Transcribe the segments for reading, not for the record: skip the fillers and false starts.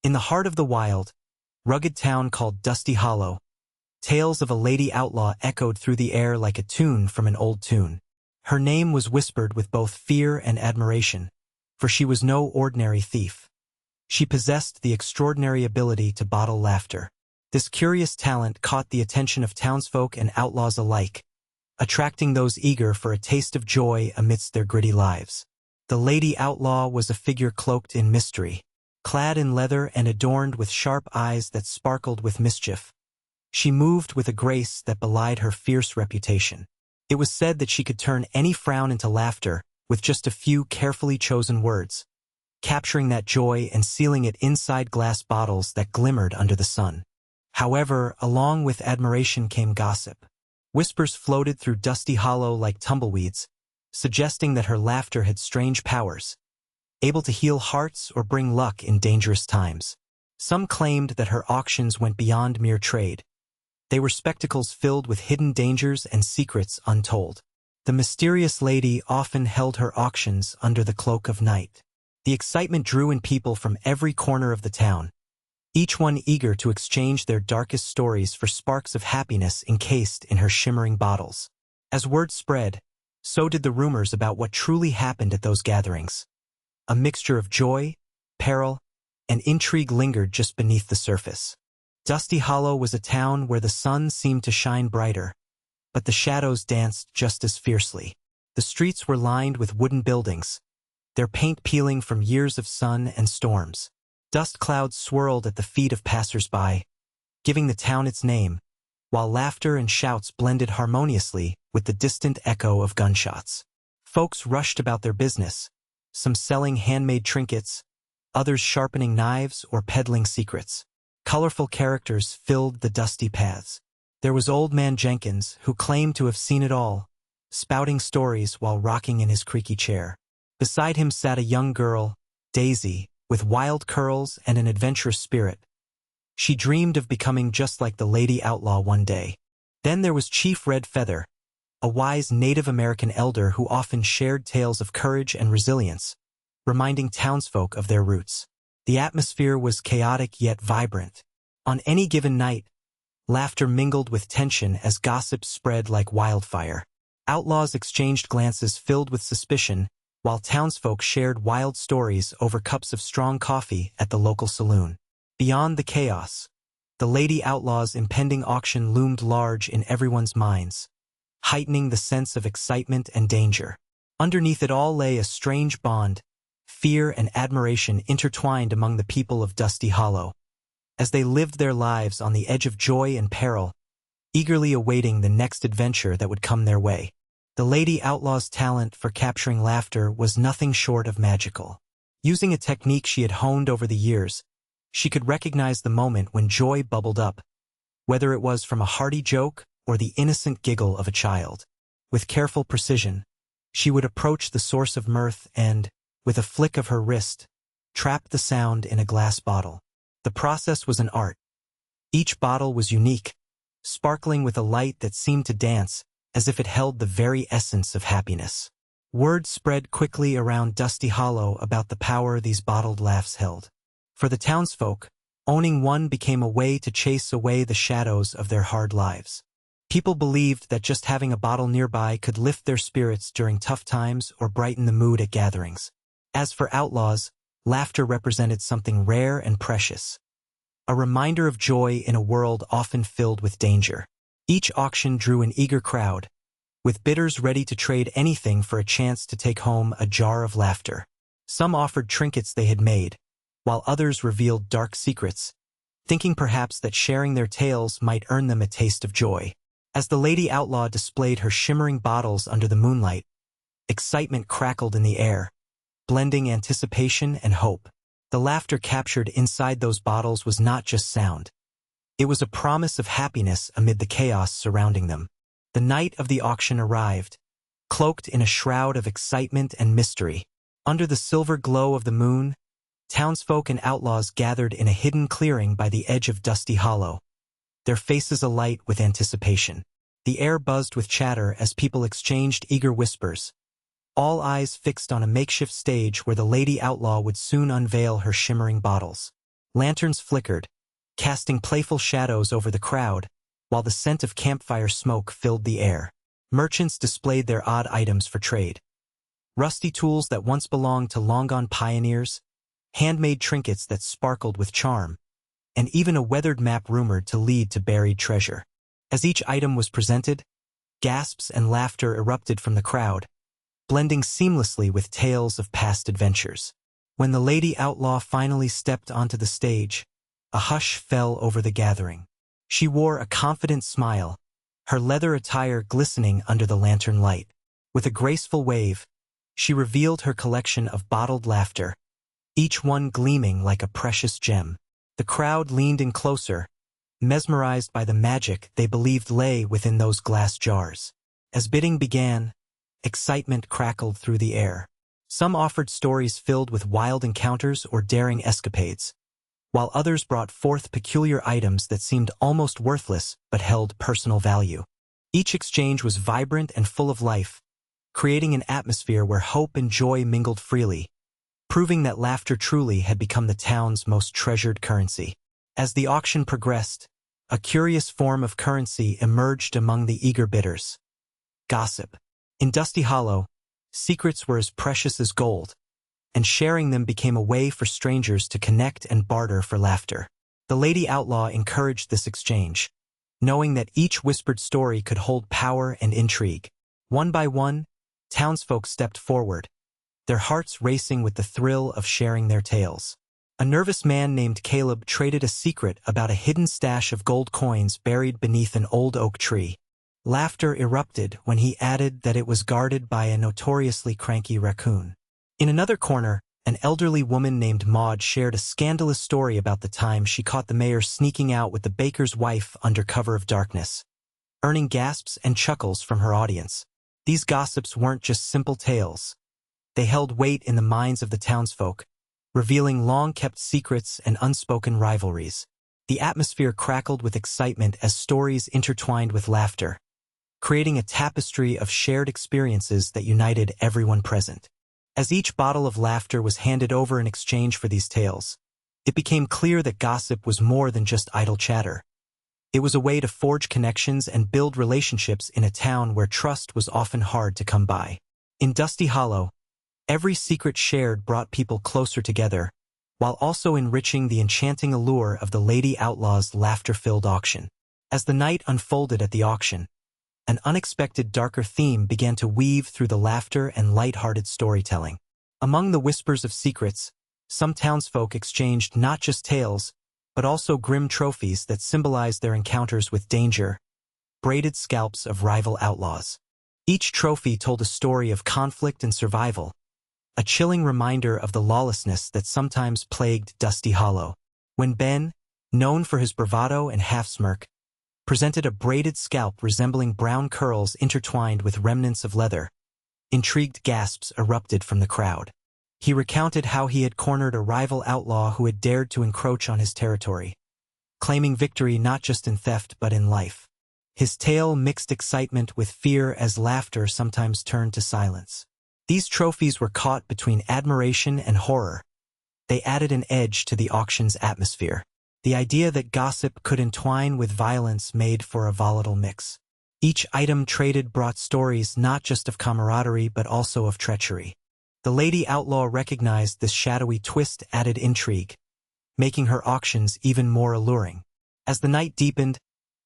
In the heart of the wild, rugged town called Dusty Hollow, tales of a lady outlaw echoed through the air like a tune from an old tune. Her name was whispered with both fear and admiration, for she was no ordinary thief. She possessed the extraordinary ability to bottle laughter. This curious talent caught the attention of townsfolk and outlaws alike, attracting those eager for a taste of joy amidst their gritty lives. The lady outlaw was a figure cloaked in mystery, clad in leather and adorned with sharp eyes that sparkled with mischief. She moved with a grace that belied her fierce reputation. It was said that she could turn any frown into laughter with just a few carefully chosen words, capturing that joy and sealing it inside glass bottles that glimmered under the sun. However, along with admiration came gossip. Whispers floated through Dusty Hollow like tumbleweeds, suggesting that her laughter had strange powers, able to heal hearts or bring luck in dangerous times. Some claimed that her auctions went beyond mere trade. They were spectacles filled with hidden dangers and secrets untold. The mysterious lady often held her auctions under the cloak of night. The excitement drew in people from every corner of the town, each one eager to exchange their darkest stories for sparks of happiness encased in her shimmering bottles. As word spread, so did the rumors about what truly happened at those gatherings. A mixture of joy, peril, and intrigue lingered just beneath the surface. Dusty Hollow was a town where the sun seemed to shine brighter, but the shadows danced just as fiercely. The streets were lined with wooden buildings, their paint peeling from years of sun and storms. Dust clouds swirled at the feet of passers-by, giving the town its name, while laughter and shouts blended harmoniously with the distant echo of gunshots. Folks rushed about their business, some selling handmade trinkets, others sharpening knives or peddling secrets. Colorful characters filled the dusty paths. There was Old Man Jenkins, who claimed to have seen it all, spouting stories while rocking in his creaky chair. Beside him sat a young girl, Daisy, with wild curls and an adventurous spirit. She dreamed of becoming just like the lady outlaw one day. Then there was Chief Red Feather, a wise Native American elder who often shared tales of courage and resilience, reminding townsfolk of their roots. The atmosphere was chaotic yet vibrant. On any given night, laughter mingled with tension as gossip spread like wildfire. Outlaws exchanged glances filled with suspicion, while townsfolk shared wild stories over cups of strong coffee at the local saloon. Beyond the chaos, the lady outlaw's impending auction loomed large in everyone's minds, heightening the sense of excitement and danger. Underneath it all lay a strange bond, fear and admiration intertwined among the people of Dusty Hollow, as they lived their lives on the edge of joy and peril, eagerly awaiting the next adventure that would come their way. The lady outlaw's talent for capturing laughter was nothing short of magical. Using a technique she had honed over the years, she could recognize the moment when joy bubbled up, whether it was from a hearty joke or the innocent giggle of a child. With careful precision, she would approach the source of mirth and, with a flick of her wrist, trap the sound in a glass bottle. The process was an art. Each bottle was unique, sparkling with a light that seemed to dance as if it held the very essence of happiness. Word spread quickly around Dusty Hollow about the power these bottled laughs held. For the townsfolk, owning one became a way to chase away the shadows of their hard lives. People believed that just having a bottle nearby could lift their spirits during tough times or brighten the mood at gatherings. As for outlaws, laughter represented something rare and precious, a reminder of joy in a world often filled with danger. Each auction drew an eager crowd, with bidders ready to trade anything for a chance to take home a jar of laughter. Some offered trinkets they had made, while others revealed dark secrets, thinking perhaps that sharing their tales might earn them a taste of joy. As the lady outlaw displayed her shimmering bottles under the moonlight, excitement crackled in the air, blending anticipation and hope. The laughter captured inside those bottles was not just sound. It was a promise of happiness amid the chaos surrounding them. The night of the auction arrived, cloaked in a shroud of excitement and mystery. Under the silver glow of the moon, townsfolk and outlaws gathered in a hidden clearing by the edge of Dusty Hollow, their faces alight with anticipation. The air buzzed with chatter as people exchanged eager whispers, all eyes fixed on a makeshift stage where the lady outlaw would soon unveil her shimmering bottles. Lanterns flickered, casting playful shadows over the crowd, while the scent of campfire smoke filled the air. Merchants displayed their odd items for trade. Rusty tools that once belonged to long-gone pioneers, handmade trinkets that sparkled with charm, and even a weathered map rumored to lead to buried treasure. As each item was presented, gasps and laughter erupted from the crowd, blending seamlessly with tales of past adventures. When the lady outlaw finally stepped onto the stage, a hush fell over the gathering. She wore a confident smile, her leather attire glistening under the lantern light. With a graceful wave, she revealed her collection of bottled laughter, each one gleaming like a precious gem. The crowd leaned in closer, mesmerized by the magic they believed lay within those glass jars. As bidding began, excitement crackled through the air. Some offered stories filled with wild encounters or daring escapades, while others brought forth peculiar items that seemed almost worthless but held personal value. Each exchange was vibrant and full of life, creating an atmosphere where hope and joy mingled freely, proving that laughter truly had become the town's most treasured currency. As the auction progressed, a curious form of currency emerged among the eager bidders: gossip. In Dusty Hollow, secrets were as precious as gold, and sharing them became a way for strangers to connect and barter for laughter. The Lady Outlaw encouraged this exchange, knowing that each whispered story could hold power and intrigue. One by one, townsfolk stepped forward, their hearts racing with the thrill of sharing their tales. A nervous man named Caleb traded a secret about a hidden stash of gold coins buried beneath an old oak tree. Laughter erupted when he added that it was guarded by a notoriously cranky raccoon. In another corner, an elderly woman named Maud shared a scandalous story about the time she caught the mayor sneaking out with the baker's wife under cover of darkness, earning gasps and chuckles from her audience. These gossips weren't just simple tales. They held weight in the minds of the townsfolk, revealing long-kept secrets and unspoken rivalries. The atmosphere crackled with excitement as stories intertwined with laughter, creating a tapestry of shared experiences that united everyone present. As each bottle of laughter was handed over in exchange for these tales, it became clear that gossip was more than just idle chatter. It was a way to forge connections and build relationships in a town where trust was often hard to come by. In Dusty Hollow, every secret shared brought people closer together, while also enriching the enchanting allure of the Lady Outlaw's laughter-filled auction. As the night unfolded at the auction, an unexpected darker theme began to weave through the laughter and light-hearted storytelling. Among the whispers of secrets, some townsfolk exchanged not just tales, but also grim trophies that symbolized their encounters with danger, braided scalps of rival outlaws. Each trophy told a story of conflict and survival, a chilling reminder of the lawlessness that sometimes plagued Dusty Hollow. When Ben, known for his bravado and half-smirk, presented a braided scalp resembling brown curls intertwined with remnants of leather, intrigued gasps erupted from the crowd. He recounted how he had cornered a rival outlaw who had dared to encroach on his territory, claiming victory not just in theft but in life. His tale mixed excitement with fear as laughter sometimes turned to silence. These trophies were caught between admiration and horror. They added an edge to the auction's atmosphere. The idea that gossip could entwine with violence made for a volatile mix. Each item traded brought stories not just of camaraderie but also of treachery. The Lady Outlaw recognized this shadowy twist added intrigue, making her auctions even more alluring. As the night deepened,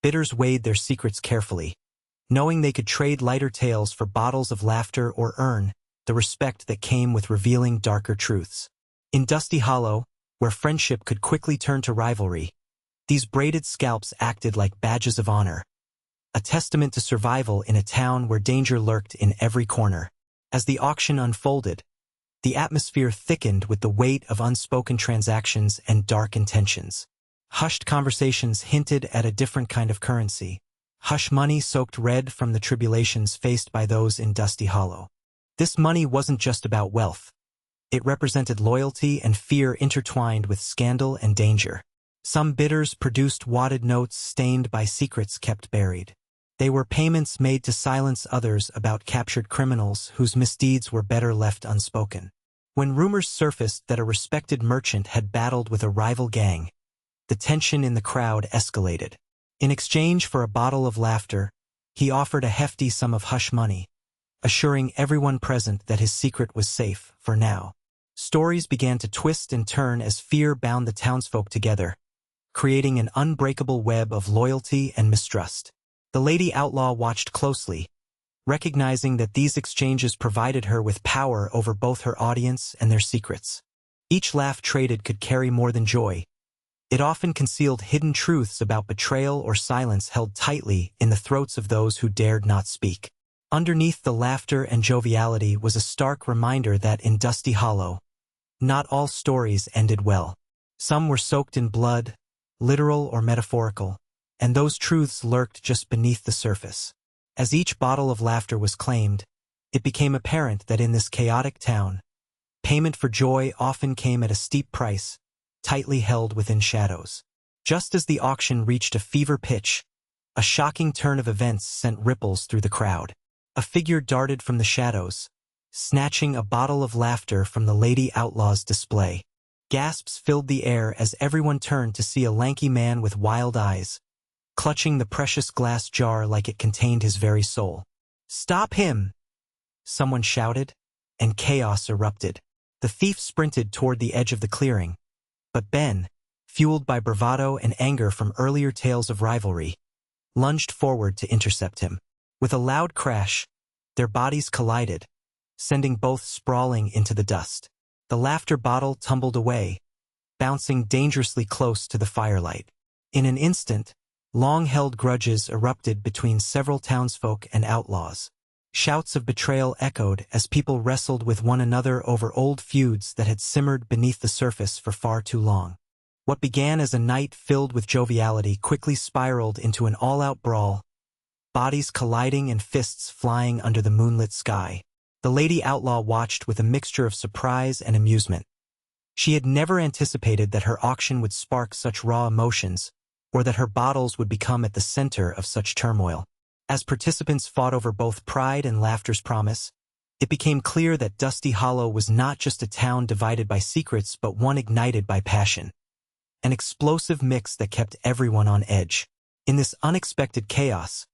bidders weighed their secrets carefully, knowing they could trade lighter tales for bottles of laughter or earn the respect that came with revealing darker truths. In Dusty Hollow, where friendship could quickly turn to rivalry, these braided scalps acted like badges of honor, a testament to survival in a town where danger lurked in every corner. As the auction unfolded, the atmosphere thickened with the weight of unspoken transactions and dark intentions. Hushed conversations hinted at a different kind of currency. Hush money soaked red from the tribulations faced by those in Dusty Hollow. This money wasn't just about wealth. It represented loyalty and fear intertwined with scandal and danger. Some bidders produced wadded notes stained by secrets kept buried. They were payments made to silence others about captured criminals whose misdeeds were better left unspoken. When rumors surfaced that a respected merchant had battled with a rival gang, the tension in the crowd escalated. In exchange for a bottle of laughter, he offered a hefty sum of hush money, assuring everyone present that his secret was safe for now. Stories began to twist and turn as fear bound the townsfolk together, creating an unbreakable web of loyalty and mistrust. The lady outlaw watched closely, recognizing that these exchanges provided her with power over both her audience and their secrets. Each laugh traded could carry more than joy. It often concealed hidden truths about betrayal or silence held tightly in the throats of those who dared not speak. Underneath the laughter and joviality was a stark reminder that in Dusty Hollow, not all stories ended well. Some were soaked in blood, literal or metaphorical, and those truths lurked just beneath the surface. As each bottle of laughter was claimed, it became apparent that in this chaotic town, payment for joy often came at a steep price, tightly held within shadows. Just as the auction reached a fever pitch, a shocking turn of events sent ripples through the crowd. A figure darted from the shadows, snatching a bottle of laughter from the lady outlaw's display. Gasps filled the air as everyone turned to see a lanky man with wild eyes, clutching the precious glass jar like it contained his very soul. "Stop him!" someone shouted, and chaos erupted. The thief sprinted toward the edge of the clearing, but Ben, fueled by bravado and anger from earlier tales of rivalry, lunged forward to intercept him. With a loud crash, their bodies collided, sending both sprawling into the dust. The laughter bottle tumbled away, bouncing dangerously close to the firelight. In an instant, long-held grudges erupted between several townsfolk and outlaws. Shouts of betrayal echoed as people wrestled with one another over old feuds that had simmered beneath the surface for far too long. What began as a night filled with joviality quickly spiraled into an all-out brawl, bodies colliding and fists flying under the moonlit sky. The lady outlaw watched with a mixture of surprise and amusement. She had never anticipated that her auction would spark such raw emotions, or that her bottles would become at the center of such turmoil. As participants fought over both pride and laughter's promise, it became clear that Dusty Hollow was not just a town divided by secrets but one ignited by passion. An explosive mix that kept everyone on edge. In this unexpected chaos,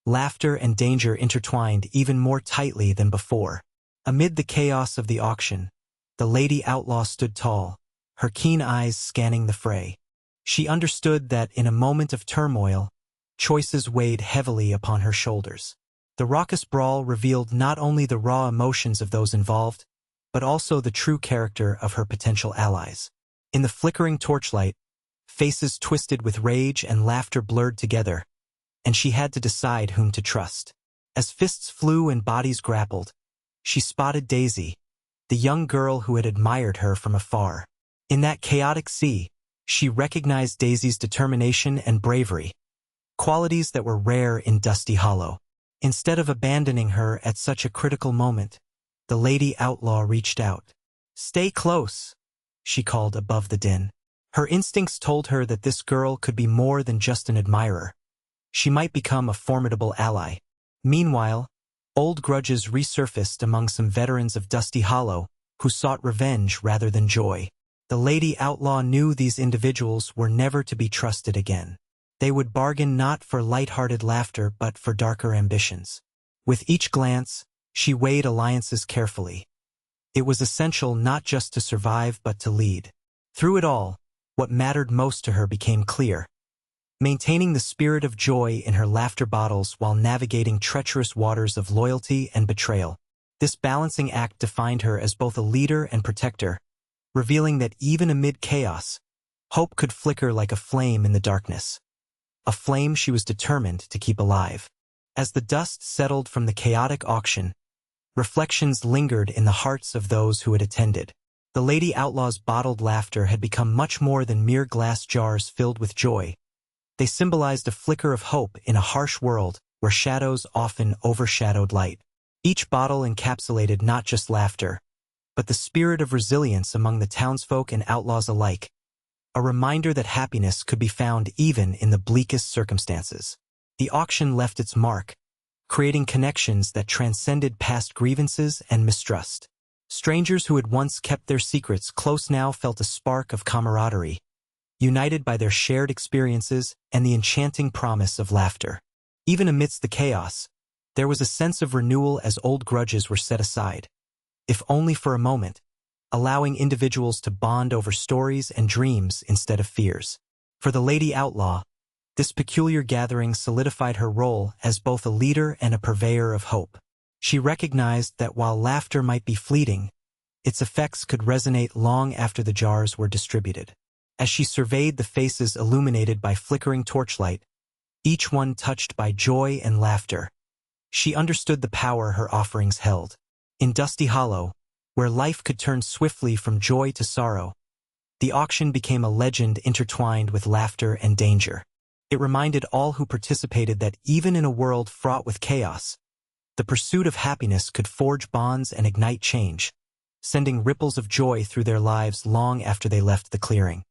laughter and danger intertwined even more tightly than before. Amid the chaos of the auction, the lady outlaw stood tall, her keen eyes scanning the fray. She understood that in a moment of turmoil, choices weighed heavily upon her shoulders. The raucous brawl revealed not only the raw emotions of those involved, but also the true character of her potential allies. In the flickering torchlight, faces twisted with rage and laughter blurred together, and she had to decide whom to trust. As fists flew and bodies grappled, she spotted Daisy, the young girl who had admired her from afar. In that chaotic sea, she recognized Daisy's determination and bravery, qualities that were rare in Dusty Hollow. Instead of abandoning her at such a critical moment, the lady outlaw reached out. "Stay close," she called above the din. Her instincts told her that this girl could be more than just an admirer. She might become a formidable ally. Meanwhile, old grudges resurfaced among some veterans of Dusty Hollow who sought revenge rather than joy. The lady outlaw knew these individuals were never to be trusted again. They would bargain not for light-hearted laughter but for darker ambitions. With each glance, she weighed alliances carefully. It was essential not just to survive but to lead. Through it all, what mattered most to her became clear. Maintaining the spirit of joy in her laughter bottles while navigating treacherous waters of loyalty and betrayal. This balancing act defined her as both a leader and protector, revealing that even amid chaos, hope could flicker like a flame in the darkness. A flame she was determined to keep alive. As the dust settled from the chaotic auction, reflections lingered in the hearts of those who had attended. The lady outlaw's bottled laughter had become much more than mere glass jars filled with joy. They symbolized a flicker of hope in a harsh world where shadows often overshadowed light. Each bottle encapsulated not just laughter, but the spirit of resilience among the townsfolk and outlaws alike, a reminder that happiness could be found even in the bleakest circumstances. The auction left its mark, creating connections that transcended past grievances and mistrust. Strangers who had once kept their secrets close now felt a spark of camaraderie, united by their shared experiences and the enchanting promise of laughter. Even amidst the chaos, there was a sense of renewal as old grudges were set aside, if only for a moment, allowing individuals to bond over stories and dreams instead of fears. For the Lady Outlaw, this peculiar gathering solidified her role as both a leader and a purveyor of hope. She recognized that while laughter might be fleeting, its effects could resonate long after the jars were distributed. As she surveyed the faces illuminated by flickering torchlight, each one touched by joy and laughter, she understood the power her offerings held. In Dusty Hollow, where life could turn swiftly from joy to sorrow, the auction became a legend intertwined with laughter and danger. It reminded all who participated that even in a world fraught with chaos, the pursuit of happiness could forge bonds and ignite change, sending ripples of joy through their lives long after they left the clearing.